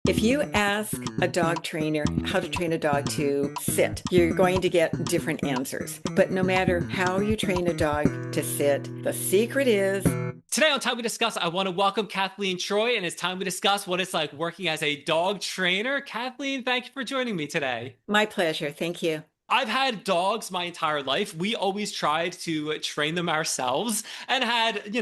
If you ask a dog trainer how to train a dog to sit, you're going to get different answers. But no matter how you train a dog to sit, the secret is Today on Time We Discuss, I want to welcome Kathleen Troy, and it's time we discuss what it's like working as a dog trainer. Kathleen, thank you for joining me today. my pleasure. Thank you. I've had dogs my entire life. We always tried to train them ourselves and had,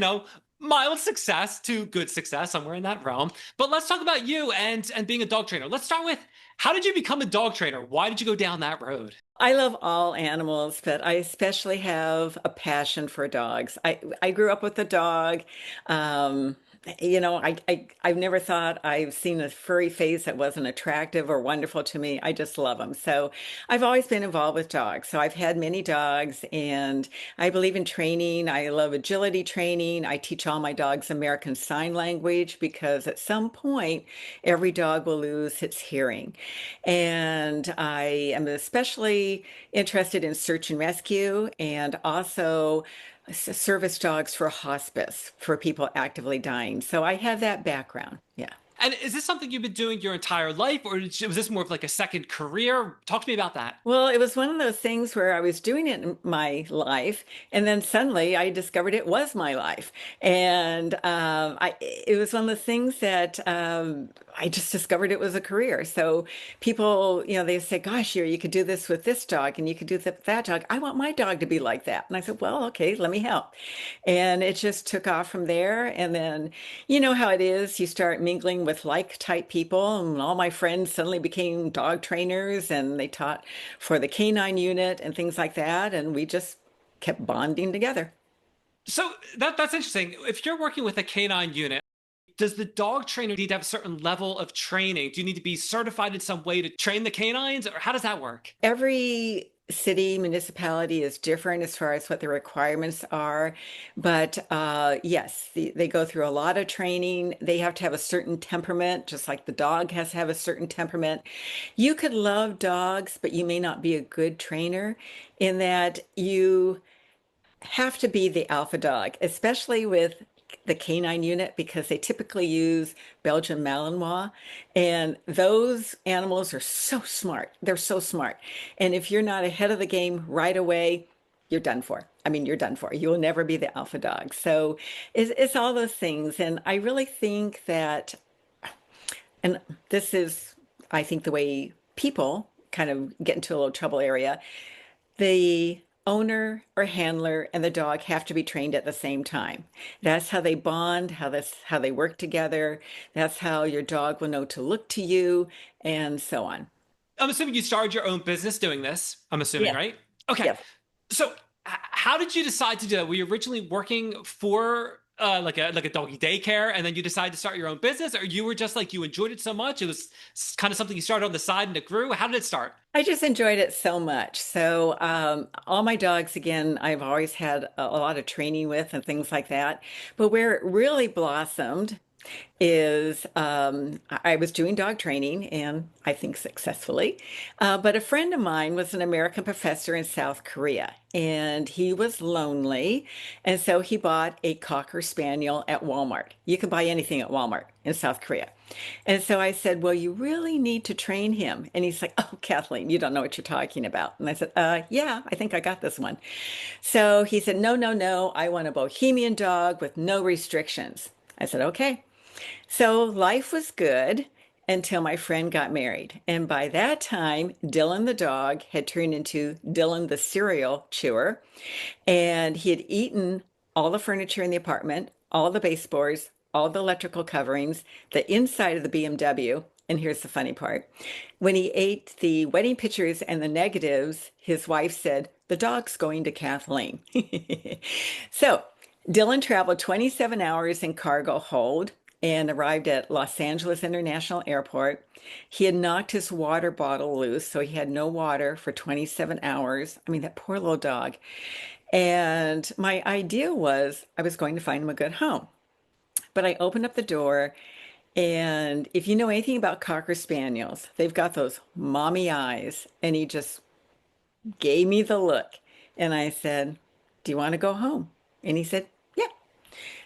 mild success to good success, somewhere in that realm. But let's talk about you and being a dog trainer. Let's start with, how did you become a dog trainer? Why did you go down that road? I love all animals, but I especially have a passion for dogs. I grew up with a dog. Um, I've never thought I've seen a furry face that wasn't attractive or wonderful to me. I just love them. So I've always been involved with dogs. So I've had many dogs, and I believe in training. I love agility training. I teach all my dogs American Sign Language because at some point, every dog will lose its hearing. And I am especially interested in search and rescue and also service dogs for hospice for people actively dying. So I have that background. Yeah. And is this something you've been doing your entire life, or was this more of like a second career? Talk to me about that. Well, it was one of those things where I was doing it in my life, and then suddenly I discovered it was my life. And it was one of the things that I just discovered it was a career. So people, they say, gosh, you could do this with this dog, and you could do that with that dog. I want my dog to be like that. And I said, well, okay, let me help. And it just took off from there. And then, you know how it is, you start mingling with like type people, and all my friends suddenly became dog trainers, and they taught for the canine unit and things like that. And we just kept bonding together. So that's interesting. If you're working with a canine unit, does the dog trainer need to have a certain level of training? Do you need to be certified in some way to train the canines, or how does that work? Every city municipality is different as far as what the requirements are, but yes, they go through a lot of training. They have to have a certain temperament, just like the dog has to have a certain temperament. You could love dogs, but you may not be a good trainer in that you have to be the alpha dog, especially with the canine unit, because they typically use Belgian Malinois. And those animals are so smart. They're so smart. And if you're not ahead of the game right away, you're done for. I mean, you're done for. You will never be the alpha dog. So it's all those things. And I really think that, and this is, I think, the way people kind of get into a little trouble area, the owner or handler and the dog have to be trained at the same time. That's how they bond, how they work together. That's how your dog will know to look to you, and so on. I'm assuming you started your own business doing this. I'm assuming, Yeah, right? Okay. yeah. So, how did you decide to do that? Were you originally working for like a doggy daycare, and then you decided to start your own business, or you were just like you enjoyed it so much it was kind of something you started on the side and it grew? How did it start? I just enjoyed it so much. So, all my dogs, again, I've always had a lot of training with and things like that. But where it really blossomed is I was doing dog training, and I think successfully. But a friend of mine was an American professor in South Korea, and he was lonely. And so he bought a Cocker Spaniel at Walmart. You can buy anything at Walmart in South Korea. And so I said, well, you really need to train him. And he's like, oh, Kathleen, you don't know what you're talking about. And I said, yeah, I think I got this one. So he said, no, no, no, I want a Bohemian dog with no restrictions. I said, okay. So life was good until my friend got married. And by that time, Dylan the dog had turned into Dylan the cereal chewer. And he had eaten all the furniture in the apartment, all the baseboards, all the electrical coverings, the inside of the BMW. And here's the funny part. When he ate the wedding pictures and the negatives, his wife said, the dog's going to Kathleen. So Dylan traveled 27 hours in cargo hold and arrived at Los Angeles International Airport. He had knocked his water bottle loose, so he had no water for 27 hours. I mean, that poor little dog. And my idea was I was going to find him a good home. But I opened up the door, and if you know anything about Cocker Spaniels, they've got those mommy eyes. And he just gave me the look. And I said, do you want to go home? And he said, yeah.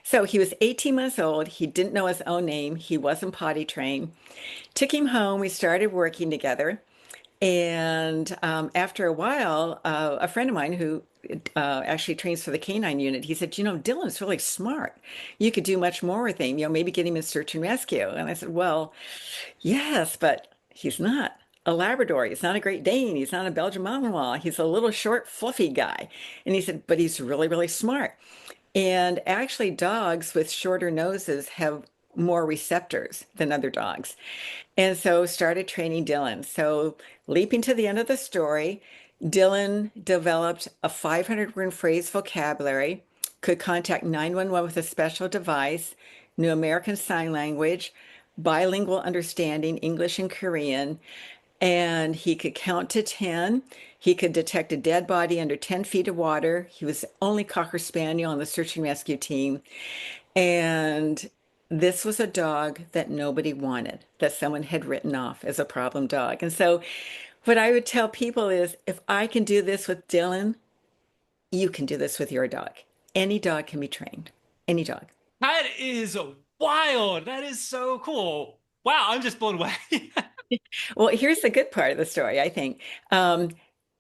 So he was 18 months old. He didn't know his own name. He wasn't potty trained. Took him home. We started working together. And after a while, a friend of mine who actually trains for the canine unit, he said, Dylan's really smart. You could do much more with him, maybe get him in search and rescue. And I said, well, yes, but he's not a Labrador. He's not a Great Dane. He's not a Belgian Malinois. He's a little short, fluffy guy. And he said, but he's really, really smart. And actually, dogs with shorter noses have more receptors than other dogs. And so started training Dylan. So leaping to the end of the story, Dylan developed a 500 word phrase vocabulary, could contact 911 with a special device, knew American Sign Language, bilingual understanding, English and Korean, and he could count to 10. He could detect a dead body under 10 feet of water. He was the only Cocker Spaniel on the search and rescue team. And this was a dog that nobody wanted, that someone had written off as a problem dog. And so, what I would tell people is if I can do this with Dylan, you can do this with your dog. Any dog can be trained. Any dog. That is wild. That is so cool. Wow, I'm just blown away. Well, here's the good part of the story, I think.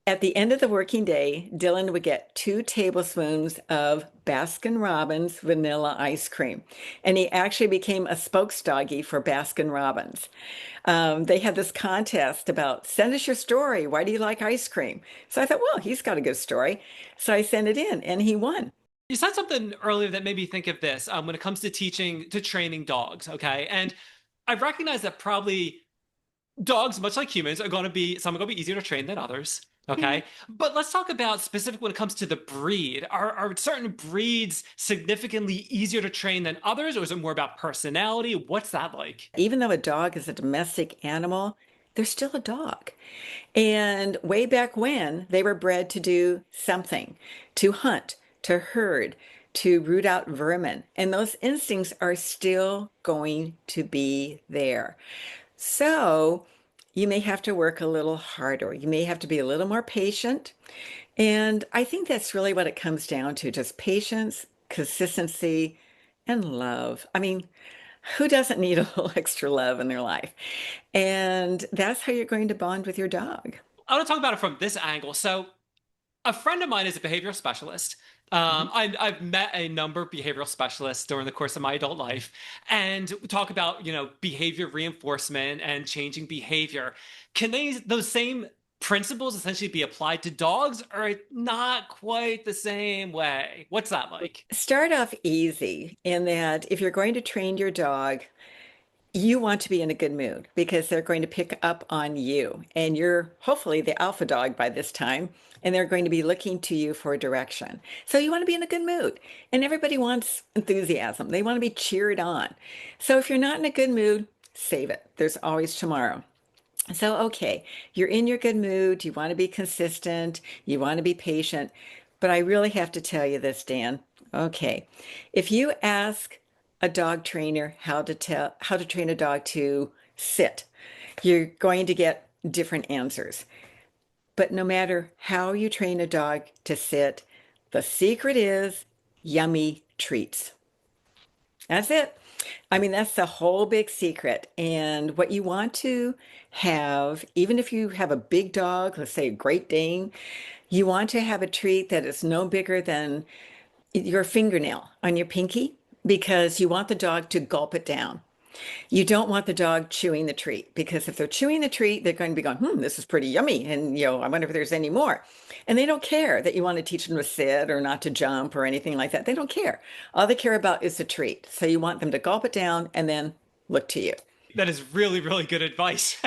At the end of the working day, Dylan would get 2 tablespoons of Baskin Robbins vanilla ice cream. And he actually became a spokesdoggy for Baskin Robbins. They had this contest about send us your story. Why do you like ice cream? So I thought, well, he's got a good story. So I sent it in and he won. You said something earlier that made me think of this when it comes to teaching, to training dogs. Okay. And I recognize that probably dogs, much like humans, some are going to be easier to train than others. Mhm. Okay. But let's talk about specific when it comes to the breed. Are certain breeds significantly easier to train than others, or is it more about personality? What's that like? Even though a dog is a domestic animal, they're still a dog. And way back when, they were bred to do something, to hunt, to herd, to root out vermin. And those instincts are still going to be there. So you may have to work a little harder. You may have to be a little more patient. And I think that's really what it comes down to, just patience, consistency, and love. I mean, who doesn't need a little extra love in their life? And that's how you're going to bond with your dog. I want to talk about it from this angle. So, a friend of mine is a behavioral specialist. Mhm. I've met a number of behavioral specialists during the course of my adult life, and we talk about behavior reinforcement and changing behavior. Can those same principles essentially be applied to dogs, or not quite the same way? What's that like? Start off easy in that if you're going to train your dog, you want to be in a good mood because they're going to pick up on you. And you're hopefully the alpha dog by this time, and they're going to be looking to you for direction. So you want to be in a good mood. And everybody wants enthusiasm, they want to be cheered on. So if you're not in a good mood, save it. There's always tomorrow. So, okay, you're in your good mood. You want to be consistent. You want to be patient. But I really have to tell you this, Dan. Okay, if you ask a dog trainer how to train a dog to sit, you're going to get different answers. But no matter how you train a dog to sit, the secret is yummy treats. That's it. I mean, that's the whole big secret. And what you want to have, even if you have a big dog, let's say a Great Dane, you want to have a treat that is no bigger than your fingernail on your pinky because you want the dog to gulp it down. You don't want the dog chewing the treat because if they're chewing the treat, they're going to be going, this is pretty yummy. And, I wonder if there's any more. And they don't care that you want to teach them to sit or not to jump or anything like that. They don't care. All they care about is the treat. So you want them to gulp it down and then look to you. That is really, really good advice.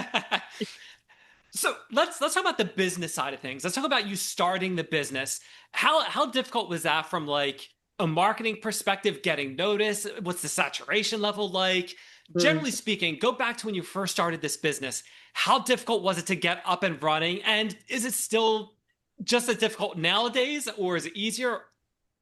So let's talk about the business side of things. Let's talk about you starting the business. How difficult was that from like a marketing perspective, getting noticed? What's the saturation level like? Mm. Generally speaking, go back to when you first started this business. How difficult was it to get up and running? And is it still just as difficult nowadays, or is it easier?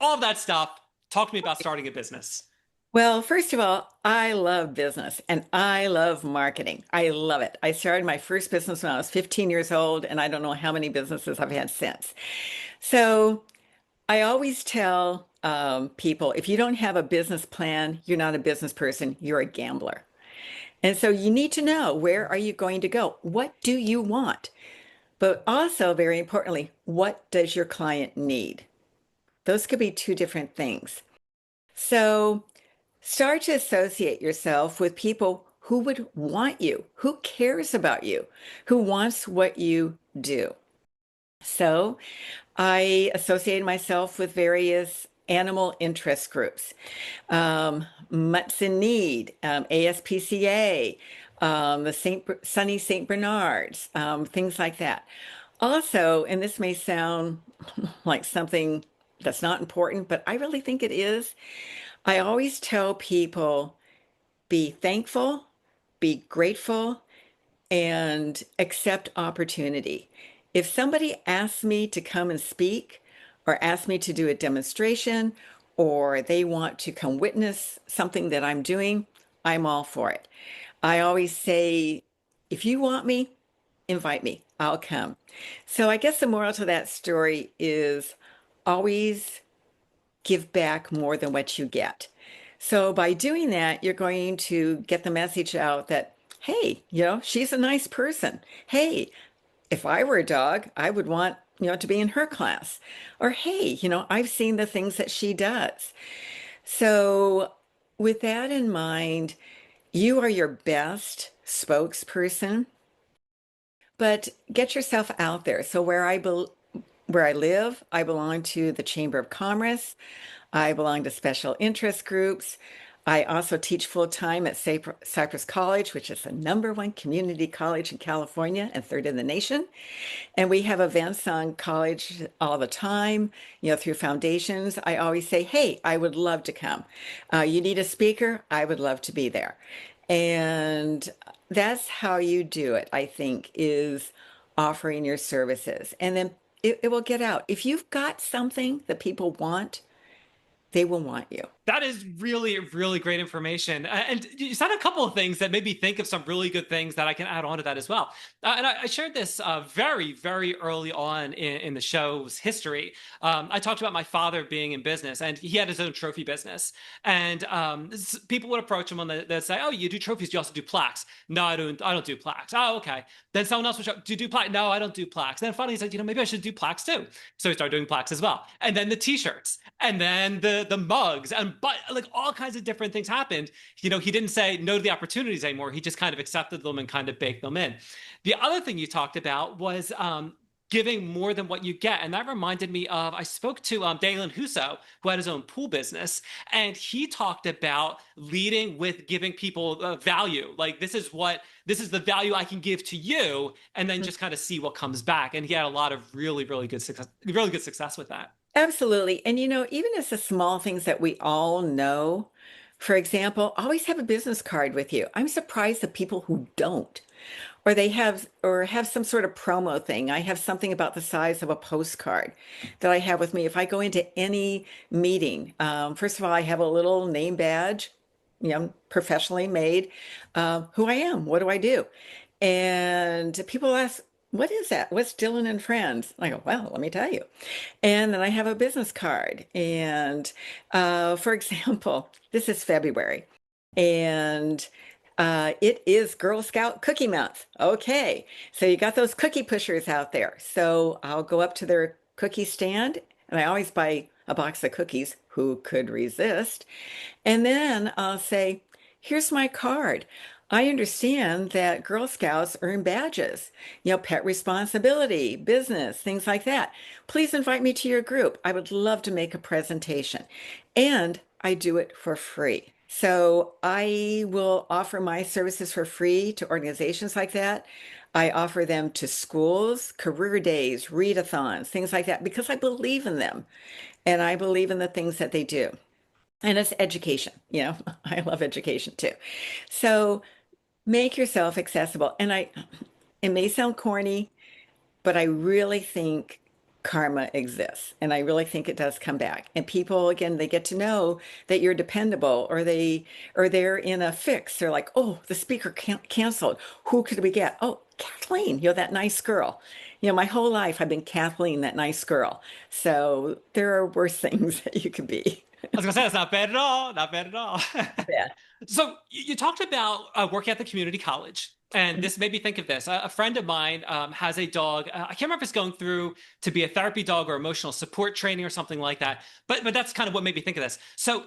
All of that stuff. Talk to me about starting a business. Well, first of all, I love business and I love marketing. I love it. I started my first business when I was 15 years old, and I don't know how many businesses I've had since. So I always tell people, if you don't have a business plan, you're not a business person, you're a gambler. And so you need to know, where are you going to go? What do you want? But also, very importantly, what does your client need? Those could be two different things. So start to associate yourself with people who would want you, who cares about you, who wants what you do. So I associated myself with various animal interest groups, Mutts in Need, ASPCA, the Sunny St. Bernards, things like that. Also, and this may sound like something that's not important, but I really think it is. I always tell people, be thankful, be grateful, and accept opportunity. If somebody asks me to come and speak, or asks me to do a demonstration, or they want to come witness something that I'm doing, I'm all for it. I always say, if you want me, invite me, I'll come. So I guess the moral to that story is always give back more than what you get. So by doing that, you're going to get the message out that, hey, she's a nice person. Hey, if I were a dog, I would want, to be in her class. Or, hey, I've seen the things that she does. So with that in mind, you are your best spokesperson, but get yourself out there. So where I live, I belong to the Chamber of Commerce. I belong to special interest groups. I also teach full-time at Cypress College, which is the #1 community college in California and third in the nation. And we have events on college all the time, through foundations. I always say, hey, I would love to come. You need a speaker? I would love to be there. And that's how you do it, I think, is offering your services. And then it will get out. If you've got something that people want, they will want you. That is really, really great information. And you said a couple of things that made me think of some really good things that I can add on to that as well. And I shared this very, very early on in the show's history. I talked about my father being in business, and he had his own trophy business. And people would approach him and they'd say, "Oh, you do trophies? You also do plaques?" "No, I don't. I don't do plaques." "Oh, okay." Then someone else would show, "Do you do plaques?" "No, I don't do plaques." Then finally he said, "Maybe I should do plaques too." So he started doing plaques as well. And then the T-shirts, and then the mugs, and but like all kinds of different things happened. He didn't say no to the opportunities anymore. He just kind of accepted them and kind of baked them in. The other thing you talked about was giving more than what you get. And that reminded me of, I spoke to Dalen Husso, who had his own pool business, and he talked about leading with giving people value. Like, this is the value I can give to you, and then just kind of see what comes back. And he had a lot of really, really good success with that. Absolutely. And even as the small things that we all know, for example, always have a business card with you. I'm surprised at people who don't. Or have some sort of promo thing. I have something about the size of a postcard that I have with me. If I go into any meeting, first of all, I have a little name badge, professionally made, who I am, what do I do? And people ask, what is that? What's Dylan and Friends? I go, well, let me tell you. And then I have a business card. And for example, this is February. And it is Girl Scout Cookie Month. Okay, so you got those cookie pushers out there. So I'll go up to their cookie stand, and I always buy a box of cookies. Who could resist? And then I'll say, here's my card. I understand that Girl Scouts earn badges, pet responsibility, business, things like that. Please invite me to your group. I would love to make a presentation. And I do it for free. So I will offer my services for free to organizations like that. I offer them to schools, career days, readathons, things like that, because I believe in them and I believe in the things that they do. And it's education, I love education too. So make yourself accessible. And it may sound corny, but I really think karma exists. And I really think it does come back. And people, again, they get to know that you're dependable, or they're in a fix. They're like, oh, the speaker canceled. Who could we get? Oh, Kathleen, that nice girl. My whole life I've been Kathleen, that nice girl. So there are worse things that you could be. I was gonna say that's not bad at all. Not bad at all. Yeah. So you talked about working at the community college, and this made me think of this. A friend of mine has a dog. I can't remember if it's going through to be a therapy dog or emotional support training or something like that. But that's kind of what made me think of this. So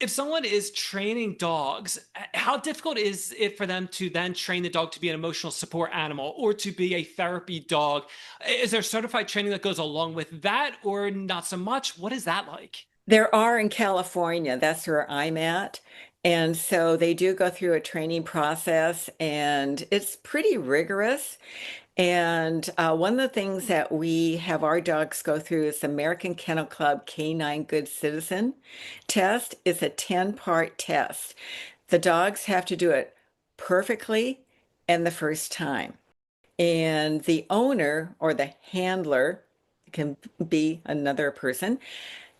if someone is training dogs, how difficult is it for them to then train the dog to be an emotional support animal or to be a therapy dog? Is there certified training that goes along with that, or not so much? What is that like? There are in California. That's where I'm at. And so they do go through a training process, and it's pretty rigorous. And one of the things that we have our dogs go through is the American Kennel Club Canine Good Citizen test. It's a 10-part test. The dogs have to do it perfectly and the first time. And the owner or the handler, can be another person,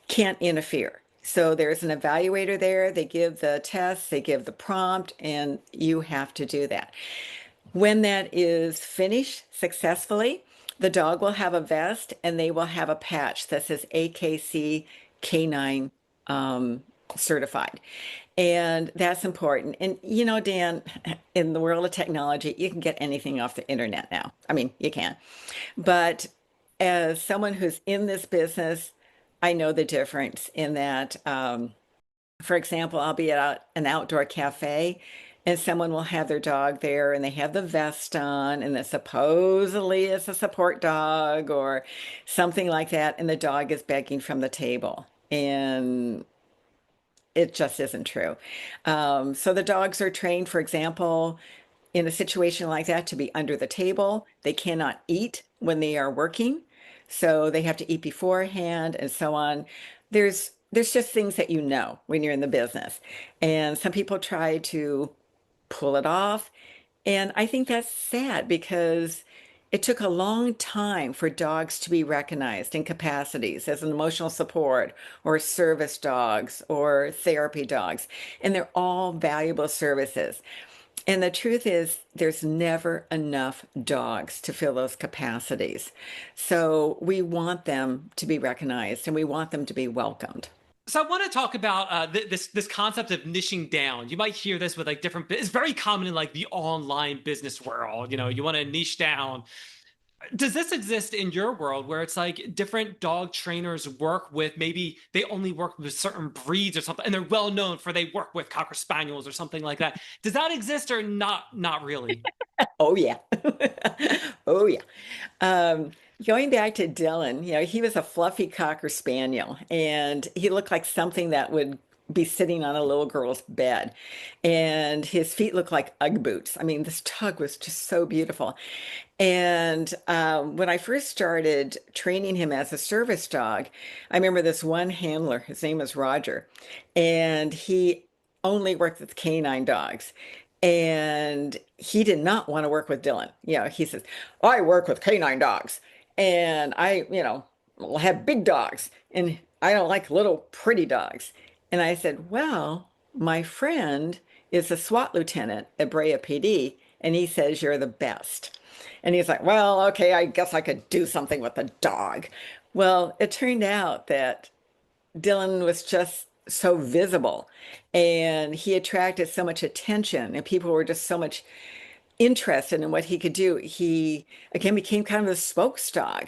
can't interfere. So there's an evaluator there. They give the test, they give the prompt, and you have to do that. When that is finished successfully, the dog will have a vest and they will have a patch that says AKC Canine certified. And that's important. And Dan, in the world of technology, you can get anything off the internet now. I mean, you can. But as someone who's in this business, I know the difference in that. For example, I'll be at an outdoor cafe and someone will have their dog there and they have the vest on and it supposedly is a support dog or something like that. And the dog is begging from the table. And it just isn't true. So the dogs are trained, for example, in a situation like that to be under the table. They cannot eat when they are working. So they have to eat beforehand and so on. There's just things that when you're in the business. And some people try to pull it off. And I think that's sad because it took a long time for dogs to be recognized in capacities as an emotional support or service dogs or therapy dogs. And they're all valuable services. And the truth is, there's never enough dogs to fill those capacities. So we want them to be recognized and we want them to be welcomed. So I want to talk about this concept of niching down. You might hear this with like different. It's very common in like the online business world. You want to niche down. Does this exist in your world where it's like different dog trainers work with, maybe they only work with certain breeds or something, and they're well known for they work with Cocker Spaniels or something like that? Does that exist or not? Not really. Oh, yeah. Oh, yeah. Um, Going back to Dylan, he was a fluffy Cocker Spaniel, and he looked like something that would be sitting on a little girl's bed. And his feet looked like Ugg boots. I mean, this dog was just so beautiful. And when I first started training him as a service dog, I remember this one handler, his name was Roger, and he only worked with canine dogs. And he did not want to work with Dylan. He says, I work with canine dogs and have big dogs and I don't like little pretty dogs. And I said, well, my friend is a SWAT lieutenant at Brea PD and he says you're the best. And he's like, well, okay, I guess I could do something with a dog. Well, it turned out that Dylan was just so visible and he attracted so much attention and people were just so much interested in what he could do. He again became kind of a spokes dog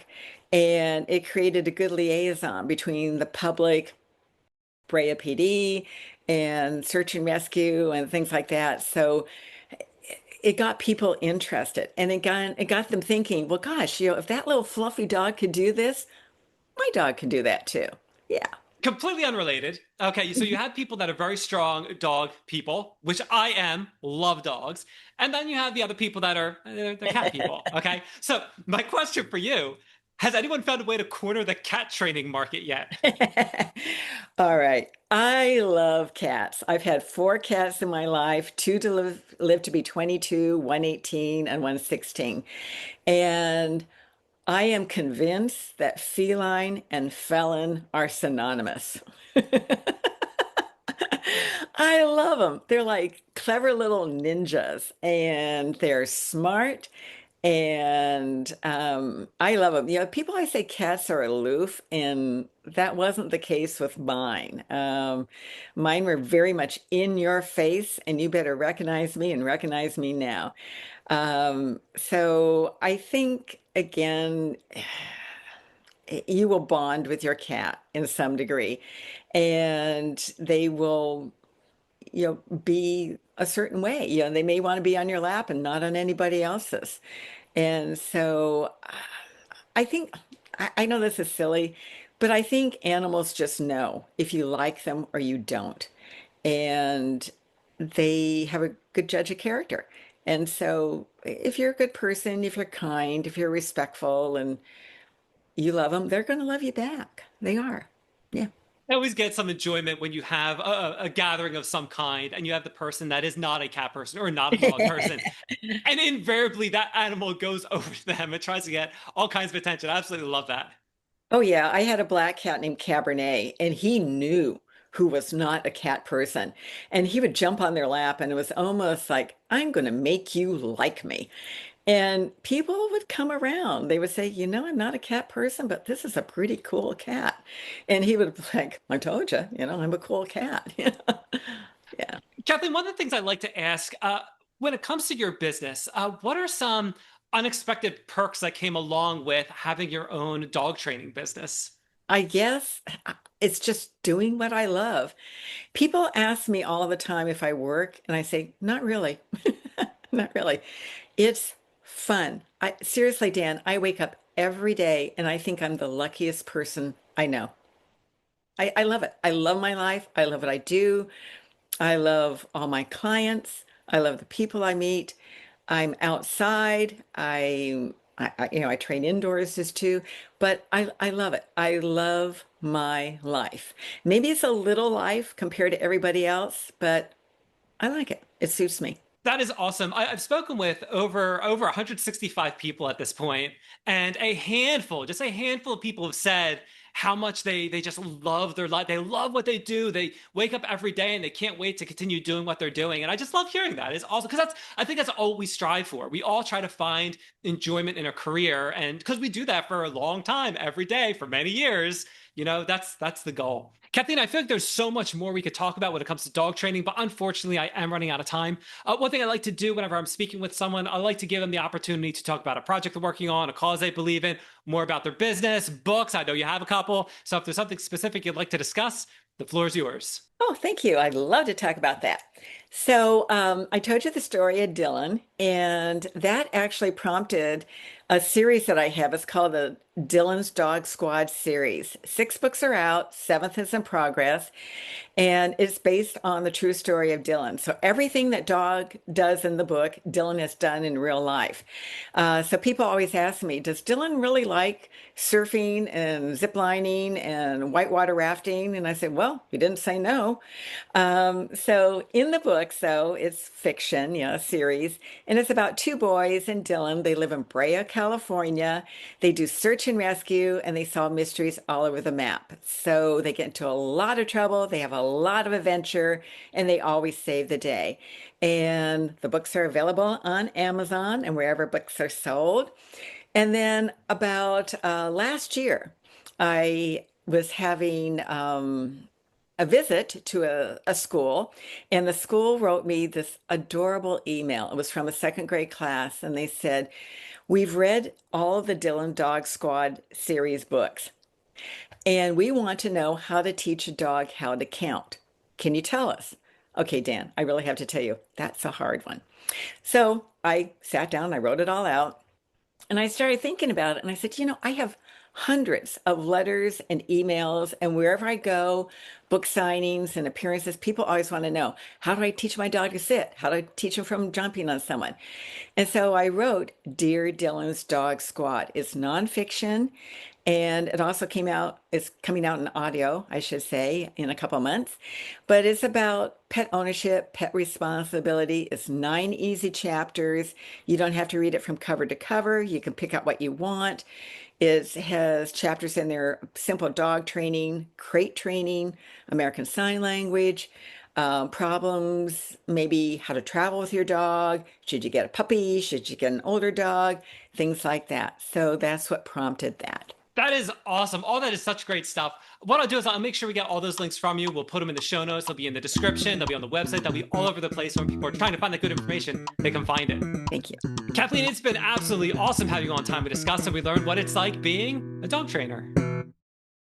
and it created a good liaison between the public, Brea PD, and search and rescue and things like that. So it got people interested and it got them thinking, well, gosh, if that little fluffy dog could do this, my dog can do that too. Yeah. Completely unrelated. Okay, so you have people that are very strong dog people, which I am, love dogs. And then you have the other people that are they're cat people. Okay, so my question for you, has anyone found a way to corner the cat training market yet? All right. I love cats. I've had four cats in my life, two to live to be 22, one 18, and one 16. And I am convinced that feline and felon are synonymous. I love them. They're like clever little ninjas and they're smart and I love them. You know, people always say cats are aloof, and that wasn't the case with mine. Mine were very much in your face, and you better recognize me and recognize me now. So I think, again, you will bond with your cat in some degree, and they will, be a certain way. You know, they may want to be on your lap and not on anybody else's. And so I think, I know this is silly, but I think animals just know if you like them or you don't. And they have a good judge of character. And so if you're a good person, if you're kind, if you're respectful and you love them, they're going to love you back. They are. Yeah. I always get some enjoyment when you have a gathering of some kind and you have the person that is not a cat person or not a dog person. And invariably that animal goes over to them and tries to get all kinds of attention. I absolutely love that. Oh, yeah. I had a black cat named Cabernet, and he knew who was not a cat person. And he would jump on their lap, and it was almost like, I'm going to make you like me. And people would come around. They would say, I'm not a cat person, but this is a pretty cool cat. And he would be like, I told you, I'm a cool cat. Yeah. Kathleen, one of the things I like to ask when it comes to your business, what are some unexpected perks that came along with having your own dog training business? I guess it's just doing what I love. People ask me all the time if I work, and I say, not really. Not really. It's fun. Seriously, Dan, I wake up every day and I think I'm the luckiest person I know. I love it. I love my life. I love what I do. I love all my clients. I love the people I meet. I'm outside. I train indoors just too, but I love it. I love my life. Maybe it's a little life compared to everybody else, but I like it. It suits me. That is awesome. Have spoken with over 165 people at this point, and just a handful of people have said how much they just love their life. They love what they do. They wake up every day and they can't wait to continue doing what they're doing. And I just love hearing that. It's awesome because I think that's all we strive for. We all try to find enjoyment in a career, and because we do that for a long time, every day for many years, that's the goal. Kathleen, I feel like there's so much more we could talk about when it comes to dog training, but unfortunately, I am running out of time. One thing I like to do whenever I'm speaking with someone, I like to give them the opportunity to talk about a project they're working on, a cause they believe in, more about their business, books. I know you have a couple. So if there's something specific you'd like to discuss, the floor is yours. Oh, thank you. I'd love to talk about that. So, I told you the story of Dylan, and that actually prompted a series that I have. It's called the Dylan's Dog Squad series. 6 books are out, seventh is in progress, and it's based on the true story of Dylan. So everything that Dog does in the book, Dylan has done in real life. So people always ask me, does Dylan really like surfing and ziplining and whitewater rafting? And I said, well, he didn't say no. So in the book, so it's fiction, a series, and it's about two boys and Dylan. They live in Brea, California. They do search and rescue, and they solve mysteries all over the map. So they get into a lot of trouble. They have a lot of adventure, and they always save the day. And the books are available on Amazon and wherever books are sold. And then about last year, I was having a visit to a school, and the school wrote me this adorable email. It was from a second grade class, and they said, we've read all of the Dylan Dog Squad series books, and we want to know how to teach a dog how to count. Can you tell us? Okay, Dan, I really have to tell you, that's a hard one. So I sat down, I wrote it all out, and I started thinking about it, and I said, I have hundreds of letters and emails, and wherever I go, book signings and appearances, people always want to know, how do I teach my dog to sit? How do I teach him from jumping on someone? And so I wrote Dear Dylan's Dog Squad. It's nonfiction, And it also it's coming out in audio, I should say, in a couple months. But it's about pet ownership, pet responsibility. It's 9 easy chapters. You don't have to read it from cover to cover. You can pick out what you want. It has chapters in there, simple dog training, crate training, American Sign Language, problems, maybe how to travel with your dog. Should you get a puppy? Should you get an older dog? Things like that. So that's what prompted that. That is awesome. All that is such great stuff. What I'll do is I'll make sure we get all those links from you. We'll put them in the show notes. They'll be in the description. They'll be on the website. They'll be all over the place. When people are trying to find that good information, they can find it. Thank you. Kathleen, it's been absolutely awesome having you on Time to Discuss, and we learned what it's like being a dog trainer.